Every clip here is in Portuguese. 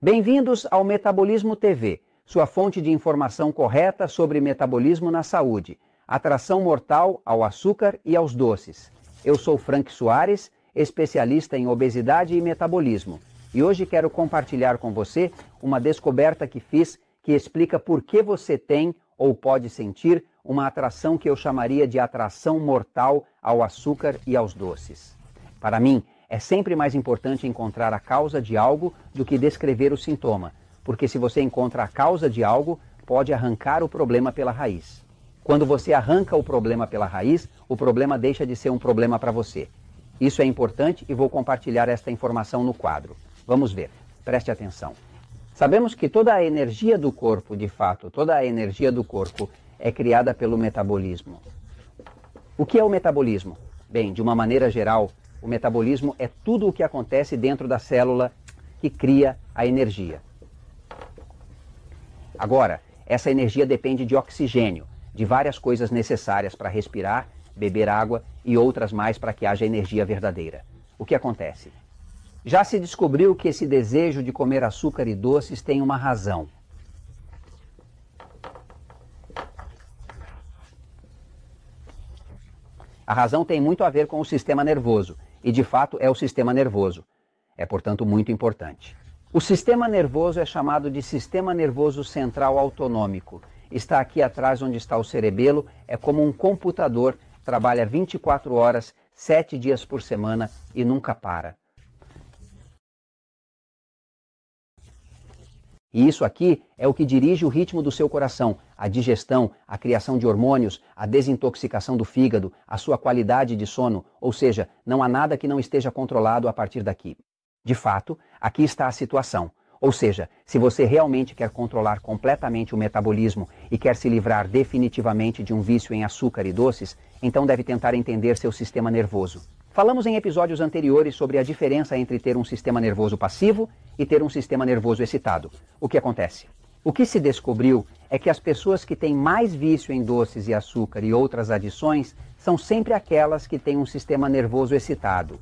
Bem-vindos ao Metabolismo TV, sua fonte de informação correta sobre metabolismo na saúde, atração mortal ao açúcar e aos doces. Eu sou Frank Soares, especialista em obesidade e metabolismo, e hoje quero compartilhar com você uma descoberta que fiz que explica por que você tem ou pode sentir uma atração que eu chamaria de atração mortal ao açúcar e aos doces. Para mim, é sempre mais importante encontrar a causa de algo do que descrever o sintoma, porque se você encontra a causa de algo, pode arrancar o problema pela raiz. Quando você arranca o problema pela raiz, o problema deixa de ser um problema para você. Isso é importante e vou compartilhar esta informação no quadro. Vamos ver, preste atenção. Sabemos que toda a energia do corpo, de fato, toda a energia do corpo é criada pelo metabolismo. O que é o metabolismo? Bem, de uma maneira geral, o metabolismo é tudo o que acontece dentro da célula que cria a energia. Agora, essa energia depende de oxigênio, de várias coisas necessárias para respirar, beber água e outras mais para que haja energia verdadeira. O que acontece? Já se descobriu que esse desejo de comer açúcar e doces tem uma razão. A razão tem muito a ver com o sistema nervoso, e de fato é o sistema nervoso. É, portanto, muito importante. O sistema nervoso é chamado de sistema nervoso central autonômico. Está aqui atrás onde está o cerebelo, é como um computador, trabalha 24 horas, 7 dias por semana e nunca para. E isso aqui é o que dirige o ritmo do seu coração, a digestão, a criação de hormônios, a desintoxicação do fígado, a sua qualidade de sono, ou seja, não há nada que não esteja controlado a partir daqui. De fato, aqui está a situação. Ou seja, se você realmente quer controlar completamente o metabolismo e quer se livrar definitivamente de um vício em açúcar e doces, então deve tentar entender seu sistema nervoso. Falamos em episódios anteriores sobre a diferença entre ter um sistema nervoso passivo e ter um sistema nervoso excitado. O que acontece? O que se descobriu é que as pessoas que têm mais vício em doces e açúcar e outras adições são sempre aquelas que têm um sistema nervoso excitado.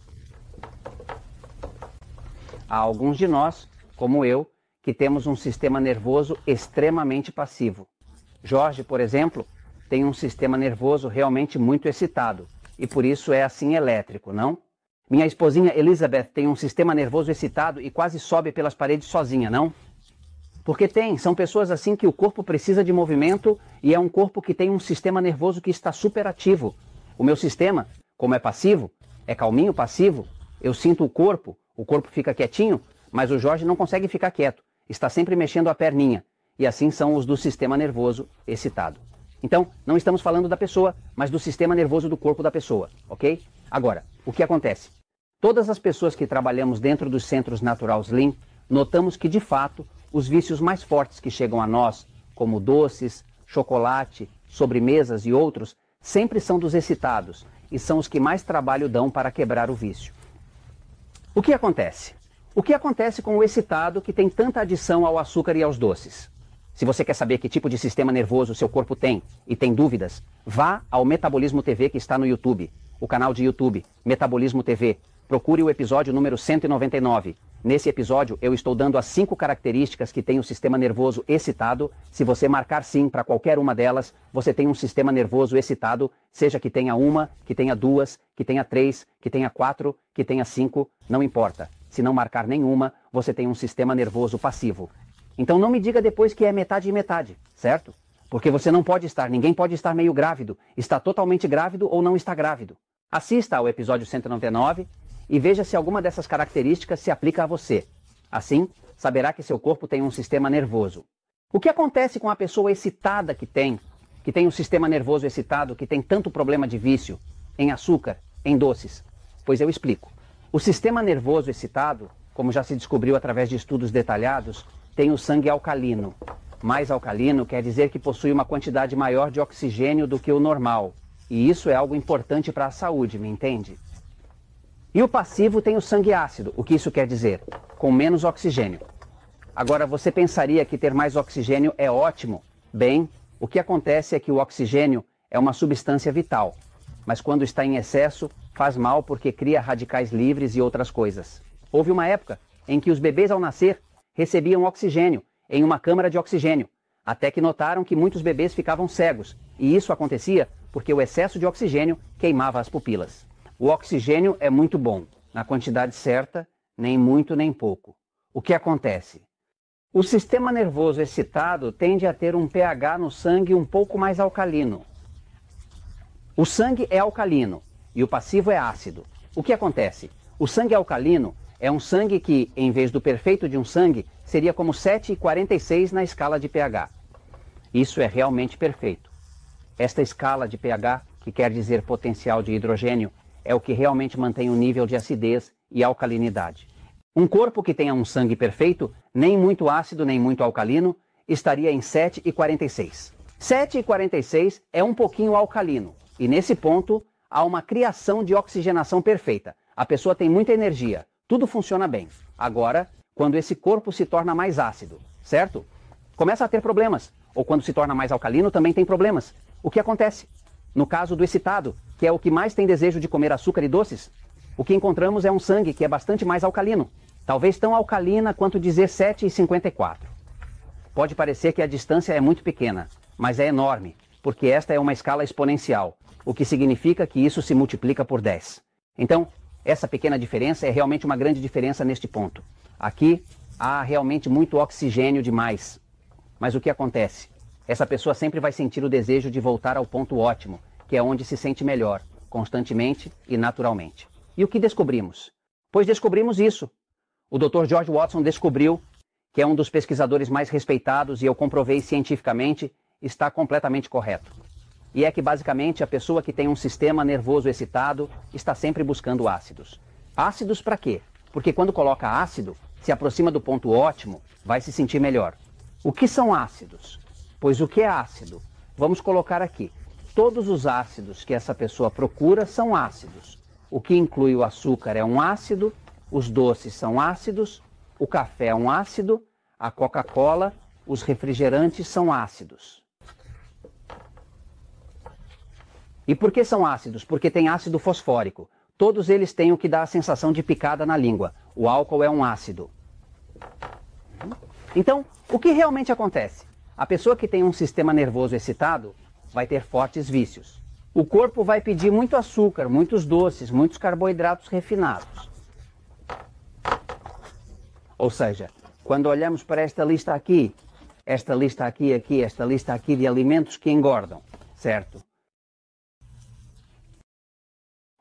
Há alguns de nós, como eu, que temos um sistema nervoso extremamente passivo. Jorge, por exemplo, tem um sistema nervoso realmente muito excitado. E por isso é assim elétrico, não? Minha esposinha Elizabeth tem um sistema nervoso excitado e quase sobe pelas paredes sozinha, não? Porque são pessoas assim que o corpo precisa de movimento e é um corpo que tem um sistema nervoso que está super ativo. O meu sistema, como é passivo, é calminho, passivo, eu sinto o corpo fica quietinho, mas o Jorge não consegue ficar quieto, está sempre mexendo a perninha. E assim são os do sistema nervoso excitado. Então, não estamos falando da pessoa, mas do sistema nervoso do corpo da pessoa, ok? Agora, o que acontece? Todas as pessoas que trabalhamos dentro dos centros Natural Slim, notamos que, de fato, os vícios mais fortes que chegam a nós, como doces, chocolate, sobremesas e outros, sempre são dos excitados e são os que mais trabalho dão para quebrar o vício. O que acontece? O que acontece com o excitado que tem tanta adição ao açúcar e aos doces? Se você quer saber que tipo de sistema nervoso o seu corpo tem e tem dúvidas, vá ao Metabolismo TV que está no YouTube, o canal de YouTube, Metabolismo TV. Procure o episódio número 199. Nesse episódio eu estou dando as 5 características que tem o sistema nervoso excitado. Se você marcar sim para qualquer uma delas, você tem um sistema nervoso excitado, seja que tenha uma, que tenha 2, que tenha 3, que tenha 4, que tenha 5, não importa. Se não marcar nenhuma, você tem um sistema nervoso passivo. Então não me diga depois que é metade e metade, certo? Porque você não pode estar, ninguém pode estar meio grávido, está totalmente grávido ou não está grávido. Assista ao episódio 199 e veja se alguma dessas características se aplica a você. Assim, saberá que seu corpo tem um sistema nervoso. O que acontece com a pessoa excitada que tem um sistema nervoso excitado, que tem tanto problema de vício em açúcar, em doces? Pois eu explico. O sistema nervoso excitado, como já se descobriu através de estudos detalhados, tem o sangue alcalino. Mais alcalino quer dizer que possui uma quantidade maior de oxigênio do que o normal. E isso é algo importante para a saúde, me entende? E o passivo tem o sangue ácido. O que isso quer dizer? Com menos oxigênio. Agora, você pensaria que ter mais oxigênio é ótimo? Bem, o que acontece é que o oxigênio é uma substância vital. Mas quando está em excesso, faz mal porque cria radicais livres e outras coisas. Houve uma época em que os bebês ao nascer recebiam oxigênio em uma câmara de oxigênio, até que notaram que muitos bebês ficavam cegos, e isso acontecia porque o excesso de oxigênio queimava as pupilas. O oxigênio é muito bom, na quantidade certa, nem muito nem pouco. O que acontece? O sistema nervoso excitado tende a ter um pH no sangue um pouco mais alcalino. O sangue é alcalino e o passivo é ácido. O que acontece? O sangue alcalino é um sangue que, em vez do perfeito de um sangue, seria como 7,46 na escala de pH. Isso é realmente perfeito. Esta escala de pH, que quer dizer potencial de hidrogênio, é o que realmente mantém o nível de acidez e alcalinidade. Um corpo que tenha um sangue perfeito, nem muito ácido nem muito alcalino, estaria em 7,46. 7,46 é um pouquinho alcalino, e nesse ponto há uma criação de oxigenação perfeita. A pessoa tem muita energia, tudo funciona bem. Agora, quando esse corpo se torna mais ácido, certo? Começa a ter problemas. Ou quando se torna mais alcalino, também tem problemas. O que acontece? No caso do excitado, que é o que mais tem desejo de comer açúcar e doces, o que encontramos é um sangue que é bastante mais alcalino. Talvez tão alcalina quanto dizer 7,54. Pode parecer que a distância é muito pequena, mas é enorme, porque esta é uma escala exponencial, o que significa que isso se multiplica por 10. Então, essa pequena diferença é realmente uma grande diferença neste ponto. Aqui há realmente muito oxigênio demais. Mas o que acontece? Essa pessoa sempre vai sentir o desejo de voltar ao ponto ótimo, que é onde se sente melhor, constantemente e naturalmente. E o que descobrimos? Pois descobrimos isso. O Dr. George Watson descobriu, que é um dos pesquisadores mais respeitados e eu comprovei cientificamente, está completamente correto. E é que basicamente a pessoa que tem um sistema nervoso excitado está sempre buscando ácidos. Ácidos para quê? Porque quando coloca ácido, se aproxima do ponto ótimo, vai se sentir melhor. O que são ácidos? Pois o que é ácido? Vamos colocar aqui. Todos os ácidos que essa pessoa procura são ácidos. O que inclui o açúcar é um ácido, os doces são ácidos, o café é um ácido, a Coca-Cola, os refrigerantes são ácidos. E por que são ácidos? Porque tem ácido fosfórico. Todos eles têm o que dá a sensação de picada na língua. O álcool é um ácido. Então, o que realmente acontece? A pessoa que tem um sistema nervoso excitado vai ter fortes vícios. O corpo vai pedir muito açúcar, muitos doces, muitos carboidratos refinados. Ou seja, quando olhamos para esta lista aqui, esta lista aqui de alimentos que engordam, certo?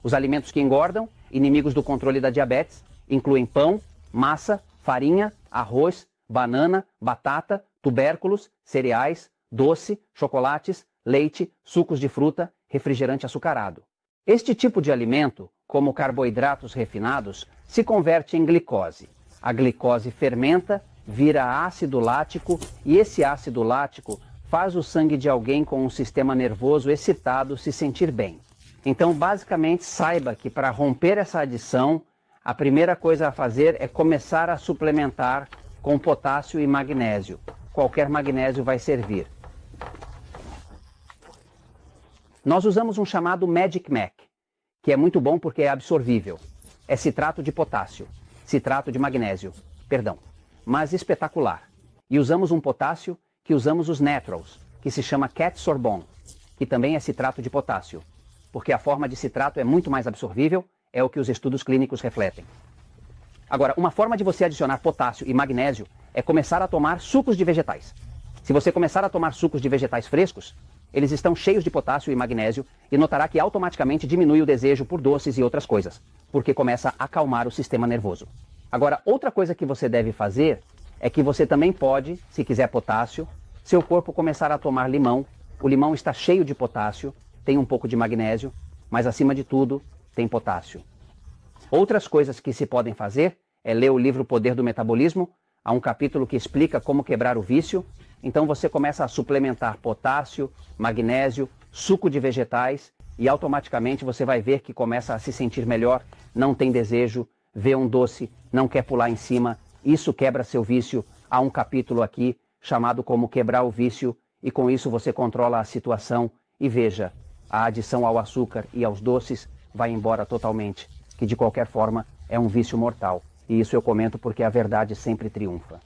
Os alimentos que engordam, inimigos do controle da diabetes, incluem pão, massa, farinha, arroz, banana, batata, tubérculos, cereais, doce, chocolates, leite, sucos de fruta, refrigerante açucarado. Este tipo de alimento, como carboidratos refinados, se converte em glicose. A glicose fermenta, vira ácido lático e esse ácido lático faz o sangue de alguém com um sistema nervoso excitado se sentir bem. Então, basicamente, saiba que para romper essa adição, a primeira coisa a fazer é começar a suplementar com potássio e magnésio. Qualquer magnésio vai servir. Nós usamos um chamado Magic Mac, que é muito bom porque é absorvível. É citrato de potássio, citrato de magnésio, perdão, mas espetacular. E usamos um potássio que usamos os Naturals, que se chama Cat Sorbon, que também é citrato de potássio, porque a forma de citrato é muito mais absorvível, é o que os estudos clínicos refletem. Agora, uma forma de você adicionar potássio e magnésio é começar a tomar sucos de vegetais. Se você começar a tomar sucos de vegetais frescos, eles estão cheios de potássio e magnésio e notará que automaticamente diminui o desejo por doces e outras coisas, porque começa a acalmar o sistema nervoso. Agora, outra coisa que você deve fazer é que você também pode, se quiser potássio, seu corpo começar a tomar limão. O limão está cheio de potássio, tem um pouco de magnésio, mas acima de tudo, tem potássio. Outras coisas que se podem fazer é ler o livro Poder do Metabolismo. Há um capítulo que explica como quebrar o vício. Então você começa a suplementar potássio, magnésio, suco de vegetais e automaticamente você vai ver que começa a se sentir melhor, não tem desejo, vê um doce, não quer pular em cima. Isso quebra seu vício. Há um capítulo aqui chamado como quebrar o vício e com isso você controla a situação e veja, a adição ao açúcar e aos doces vai embora totalmente, que de qualquer forma é um vício mortal. E isso eu comento porque a verdade sempre triunfa.